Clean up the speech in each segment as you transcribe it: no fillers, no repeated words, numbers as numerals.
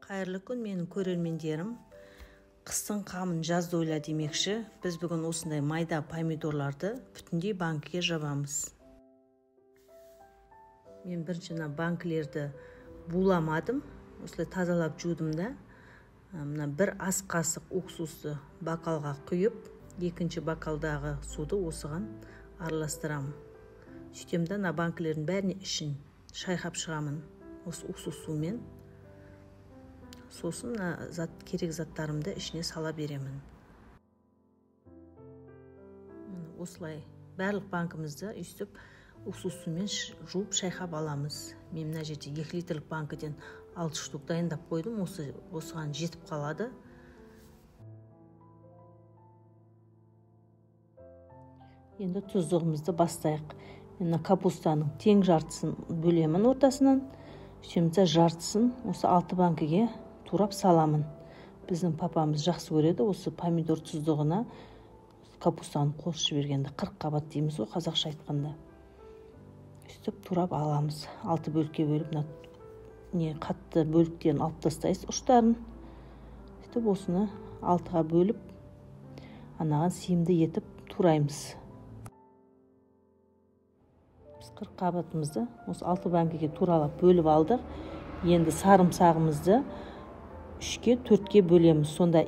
Қайырлы күн менің көрермендерім. Қыстың қамын жазда ойла демекші, біз бүгін осындай майда помидорларды бүтіндей банкіге жабамыз. Мен бірінші банкілерді буламадым, осылай тазалап жудым да. Мына бір ас қасық уксусты бакалға құйып, екінші бакалдағы суды осыған араластырамын. Сөйтем да банкілердің бәріне ішін шайқап шығамын осы уксус сумен. Сосын керек заттарымды ішіне сала беремін. Осылай барлық банкімізді үстіп уксус сумен жуып шайқап аламыз. Мен мына жерде 2 литрлік банкіден 6 штук дайындап қойдым, осыған жетіп қалады. Енді тұздығымызды бастайық. Мен капустаның тең жартысын бөлемін ортасынан. Сөйтемін жартысын осы 6 банкіге турап саламын. Біздің папамыз жақсы көреді осы помидор тұздығына капустаны қосып жібергенді. 40 қабат дейміз ғой қазақша айтқанда. Сөйтіп турап аламыз. 6 бөлікке бөліп, қатты бөліктерін алып тастайсыз ұштарын. Сөйтіп осыны 6-ға бөліп, анаған сиымды етіп тураймыз. Біз 40 қабатымызды осы 6 банкіге туралап бөліп алдық. Енді сарымсағымызды 3-ке 4-ке бөлеміз. Сонда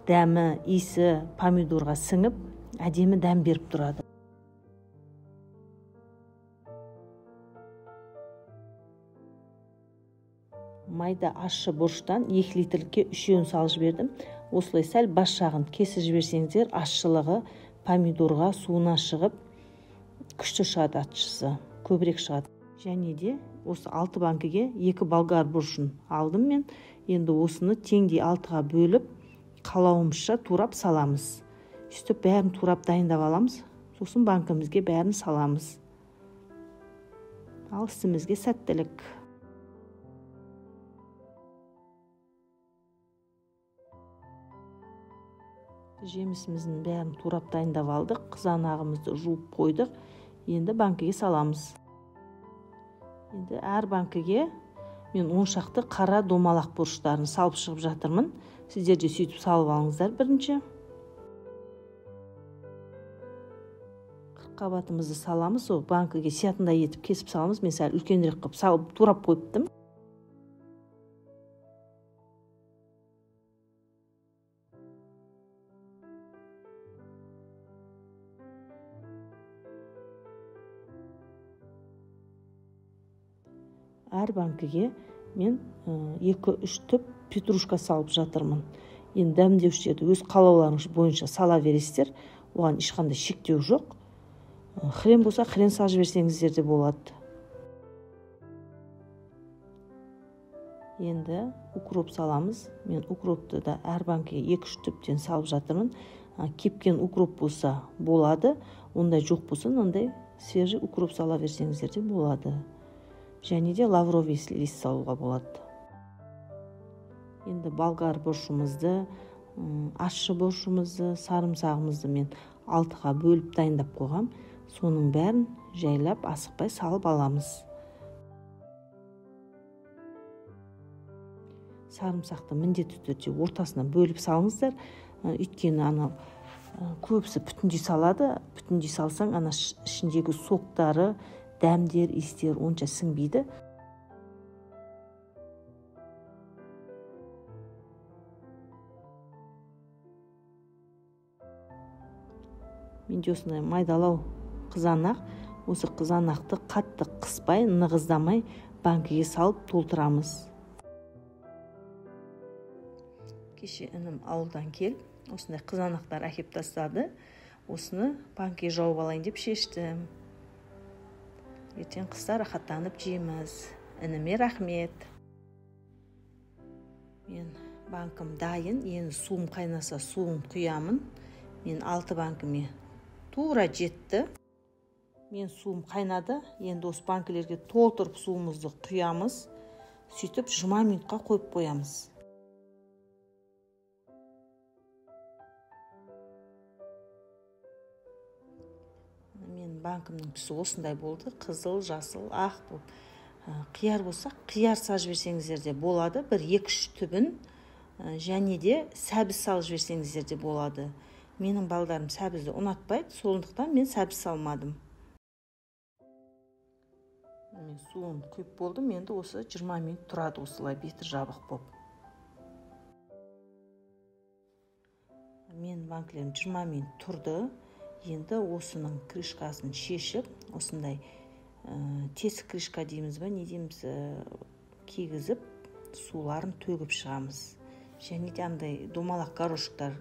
дәмі помидорға сіңіп, әдемі дәм беріп тұрады. Майда ащы бұрыштан 2 литрлікке 3-еуін салып жібердім. Осылай сәл бас жағын кесіп жіберсеңіздер, ащылығы помидорға суына шығып, күшті шығады, ащысы көбірек шығады. Және де осы 6 банкіге 2 болгар бұрышын алдым мен. Енді осыны теңдей 6-ға бөліп, қалауымызша турап саламыз. Сөйтіп бәрін турап дайындап аламыз. Сосын банкімізге бәрін саламыз. Ал ісімізге сәттілік. Жемісіміздің бәрін турап дайындап алдық. Қызанағымызды жуып қойдық. Енді банкіге саламыз. Енді әр банкіге мен 10 шақты қара домалақ бұрыштарын салып шығып жатырмын. Сіздер де сөйтіп салып алыңыздар бірінші. 40 қабатымызды саламыз. О банкіге сиятындай етіп кесіп саламыз. Мен сәл үлкенірек қылып салып турап қойыптым. Әр банкіге мен 2-3 түп петрушка салып жатырмын. Енді дәмдеуштерді өз қалауларыңыз бойынша сала бересіздер. Оған ешқандай шектеу жоқ. Хрен болса, хрен салып жіберсеңіздер де болады. Енді укроп саламыз. Мен укропты да әр банкіге 2-3 түптен салып жатырмын. Кепкен укроп болса болады. Ондай жоқ болса, ондай свежий укроп сала берсеңіздер де болады. Және де лавровый лист салуға болады. Енді болгар бұрышымызды, ащы бұрышымызды, сарымсағымызды мен 6-ға бөліп дайындап қойғам. Соның бәрін жайлап, асықпай салып аламыз. Сарымсақты міндетті түрде ортасына бөліп салыңыздар. Өйткені көбісі бүтіндей салады. Бүтіндей салсаң, ішіндегі соқтары, дәмдер, иістер онша сіңбейді. Менде осындай майдалау қызанақ. Осы қызанақты қатты қыспай, нығыздамай банкіге салып толтырамыз. Кеше інім ауылдан келіп, осындай қызанақтар әкеп тастады. Осыны банкіге жауып алайын деп шештім. Ертең қыста рахаттанып жейміз. Ініме рахмет. Мен банкім дайын. Енді суым қайнаса суын құямын. Мен 6 банкіме тура жетті. Мен суым қайнады. Енді осы банкілерге толтырып суымызды құямыз. Сөйтіп 20 минутқа қойып қоямыз. Мен банкімнің түсі осындай болды. Қызыл, жасыл, ақ болды. қияр болса қияр салып жіберсеңіздер де болады, бір 2-3 түбін, және де сәбіз салып жіберсеңіздер де болады. Менің балдарым сәбізді ұнатпайды, сондықтан мен сәбіз салмадым. Мен суын құйып болдым, енді осы 20 минут тұрады осылай беті жабық болып. Мен банкілерім 20 минут тұрды. Енді осының крышкасын шешіп, осындай тесік крышка дейміз бе, не дейміз, кигізіп, суларын төгіп шығамыз. Және де андай домалақ горошектар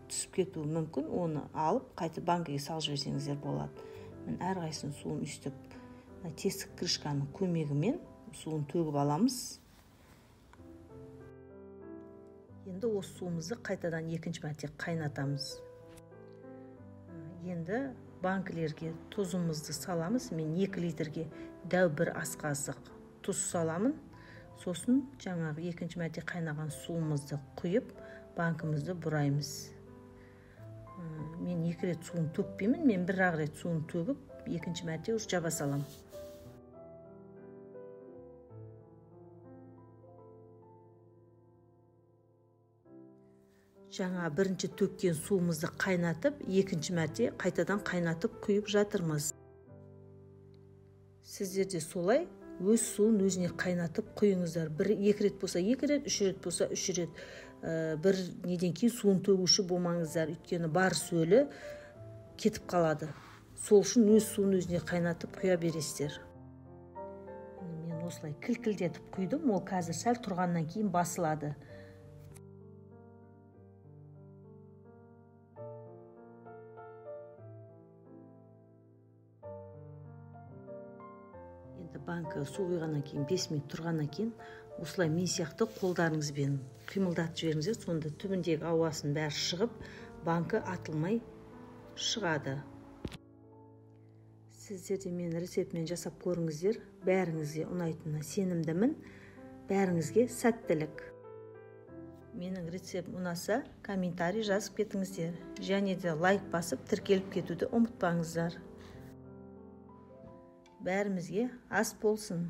түсіп кетуі мүмкін, оны алып, қайтып банкіге салып жіберсеңіздер болады. Мен әрқайсының суын үстіп, тесік крышканың көмегімен суын төгіп аламыз. Енді осы суымызды қайтадан екінші мәрте қайнатамыз. Енді банкілерге тұзымызды саламыз. Мен 2 литрге дәу бір ас қасық тұз саламын. Сосын жаңағы екінші мәрте қайнаған суымызды құйып, банкімізді бұраймыз. Мен 2 рет суын төкпеймін, мен 1 рет суын төгіп, екінші мәрте жаба салам. Жаңа бірінші төккен суымызды қайнатып, екінші мәрте қайтадан қайнатып құйып жатырмыз. Сіздер де солай өз суын өзіне қайнатып құйыңыздар. 1-2 рет болса 2 рет, 3 рет болса 3 рет. Бір неден кейін суын төгуші болмаңыздар, өйткені бар сөлі кетіп қалады. Сол үшін өз суын өзіне қайнатып құя бересіздер. Мен осылай кіл-кілдетіп құйдым, ол қазір сәл тұрғаннан кейін басылады. Енді банкі су құйғаннан кейін 5 минут тұрғаннан кейін осылай мен сияқты қолдарыңызбен қимылдатып жіберіңіздер, сонда түбіндегі ауасын бәрі шығып, банкі атылмай шығады. Сіздер де мен рецептімен жасап көріңіздер, бәріңізге ұнайтынына сенімдімін. Бәріңізге сәттілік. Менің рецептім ұнаса, комментарий жазып кетіңіздер. Және де лайк басып, тіркеліп кетуді ұмытпаңыздар. Бәрімізге ас болсын.